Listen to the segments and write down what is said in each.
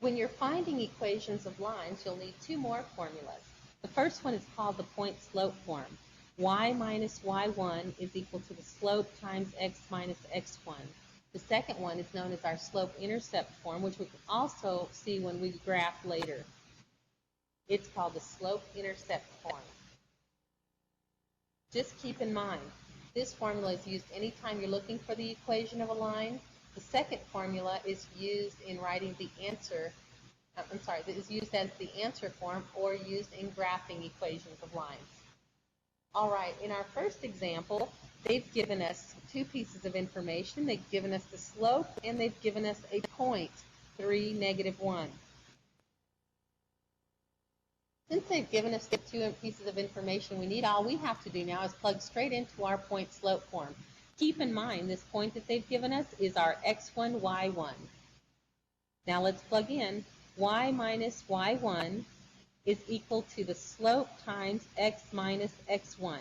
When you're finding equations of lines, you'll need two more formulas. The first one is called the point-slope form. Y minus y1 is equal to the slope times x minus x1. The second one is known as our slope-intercept form, which we can also see when we graph later. It's called the slope-intercept form. Just keep in mind, this formula is used anytime you're looking for the equation of a line. The second formula is used in writing the answer, that is used as the answer form or used in graphing equations of lines. All right, in our first example, they've given us two pieces of information. They've given us the slope and they've given us a point, 3, -1. Since they've given us the two pieces of information we need, all we have to do now is plug straight into our point-slope form. Keep in mind, this point that they've given us is our x1, y1. Now let's plug in. Y minus y1 is equal to the slope times x minus x1.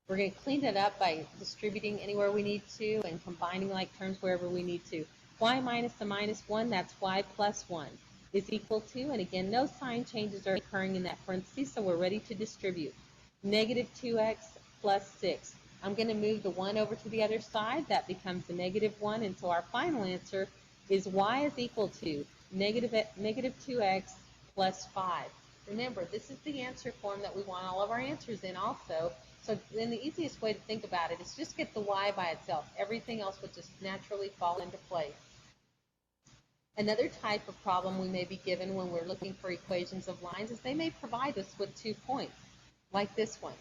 We're going to clean it up by distributing anywhere we need to and combining like terms wherever we need to. Y minus the minus 1, that's y plus 1, is equal to, and again, no sign changes are occurring in that parentheses, so we're ready to distribute. -2x plus 6. I'm going to move the 1 over to the other side. That becomes the -1, and so our final answer is y is equal to -2x plus 5. Remember, this is the answer form that we want all of our answers in also. So then the easiest way to think about it is just get the y by itself. Everything else would just naturally fall into place. Another type of problem we may be given when we're looking for equations of lines is they may provide us with 2 points, like this one,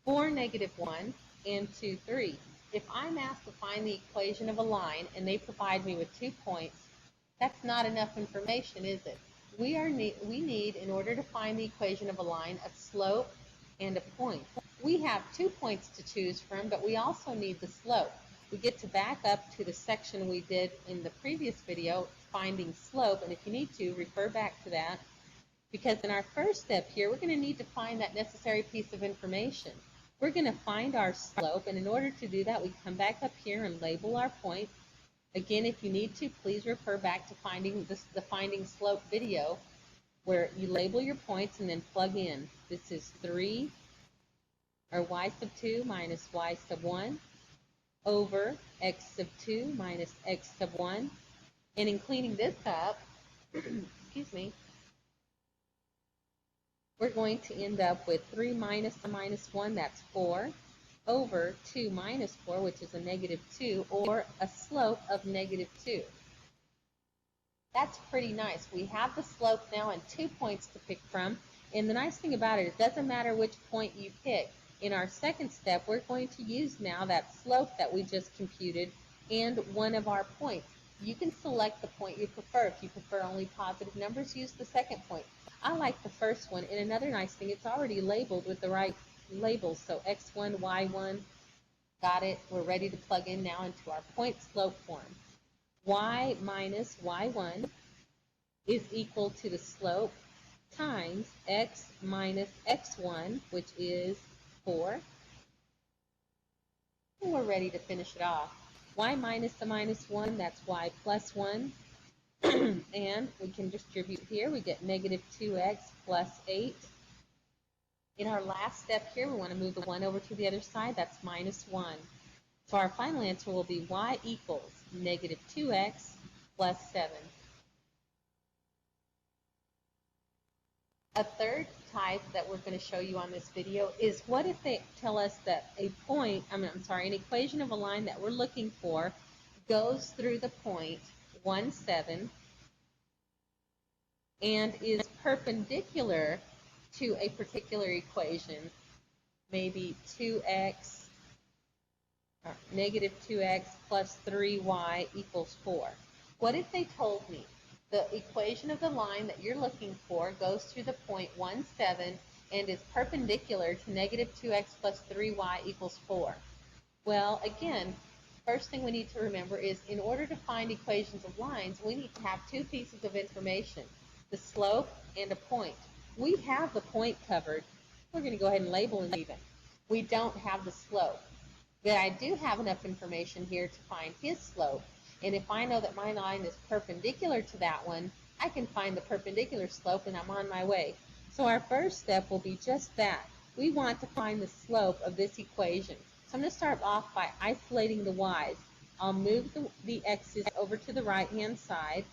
4, -1, and 2, 3. If I'm asked to find the equation of a line and they provide me with 2 points, that's not enough information, is it? We need, in order to find the equation of a line, a slope and a point. We have 2 points to choose from, but we also need the slope. We get to back up to the section we did in the previous video, finding slope, and if you need to, refer back to that, because in our first step here, we're going to need to find that necessary piece of information. We're going to find our slope, and in order to do that, we come back up here and label our point. Again, if you need to, please refer back to the Finding Slope video, where you label your points and then plug in. This is 3, or y sub 2 minus y sub 1, over x sub 2 minus x sub 1. And in cleaning this up, excuse me, we're going to end up with 3 minus the minus 1, that's 4, over 2 minus 4, which is a -2, or a slope of -2. That's pretty nice. We have the slope now and 2 points to pick from. And the nice thing about it doesn't matter which point you pick. In our second step, we're going to use now that slope that we just computed and one of our points. You can select the point you prefer. If you prefer only positive numbers, use the second point. I like the first one. And another nice thing, it's already labeled with the right labels. So x1, y1, got it. We're ready to plug in now into our point-slope form. Y minus y1 is equal to the slope times x minus x1, which is 4. And we're ready to finish it off. Y minus the minus 1, that's y plus 1. And we can distribute here. We get -2x plus 8. In our last step here, we want to move the 1 over to the other side. That's -1. So our final answer will be y equals -2x plus 7. A third type that we're going to show you on this video is what if they tell us that an equation of a line that we're looking for goes through the point 1, 7 and is perpendicular to a particular equation, maybe 2x, or -2x plus 3y equals 4. What if they told me the equation of the line that you're looking for goes through the point 1, 7 and is perpendicular to -2x plus 3y equals 4? Well, again, first thing we need to remember is in order to find equations of lines, we need to have 2 pieces of information, the slope and a point. We have the point covered. We're going to go ahead and label it even. We don't have the slope. But I do have enough information here to find his slope. And if I know that my line is perpendicular to that one, I can find the perpendicular slope and I'm on my way. So our first step will be just that. We want to find the slope of this equation. So I'm going to start off by isolating the y's. I'll move the x's over to the right-hand side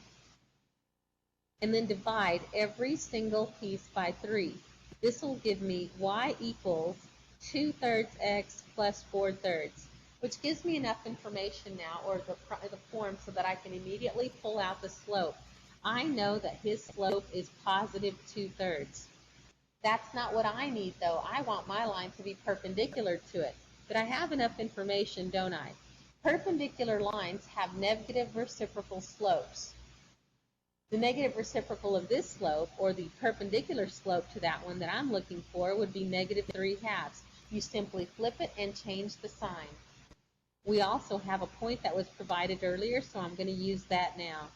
and then divide every single piece by 3. This will give me y equals 2/3 x plus 4/3, which gives me enough information now, or the form, so that I can immediately pull out the slope. I know that his slope is positive 2/3. That's not what I need, though. I want my line to be perpendicular to it. But I have enough information, don't I? Perpendicular lines have negative reciprocal slopes. The negative reciprocal of this slope, or the perpendicular slope to that one that I'm looking for, would be -3/2. You simply flip it and change the sign. We also have a point that was provided earlier, so I'm going to use that now.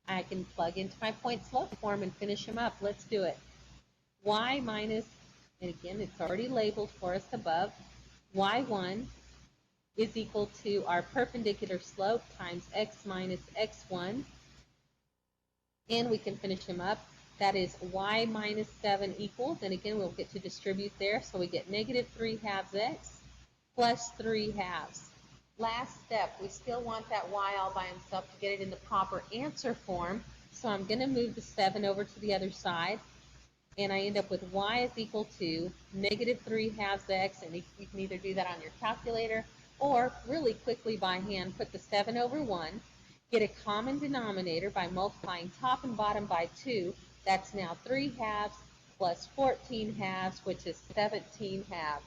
I can plug into my point slope form and finish them up. Let's do it. Y minus, and again, it's already labeled for us above, y1 is equal to our perpendicular slope times x minus x1. And we can finish them up. That is y minus 7 equals, and again, we'll get to distribute there, so we get -3/2 x plus 3/2. Last step, we still want that y all by himself to get it in the proper answer form, so I'm going to move the 7 over to the other side, and I end up with y is equal to -3/2 x, and you can either do that on your calculator or really quickly by hand, put the 7 over 1, get a common denominator by multiplying top and bottom by 2. That's now 3/2 plus 14/2, which is 17/2.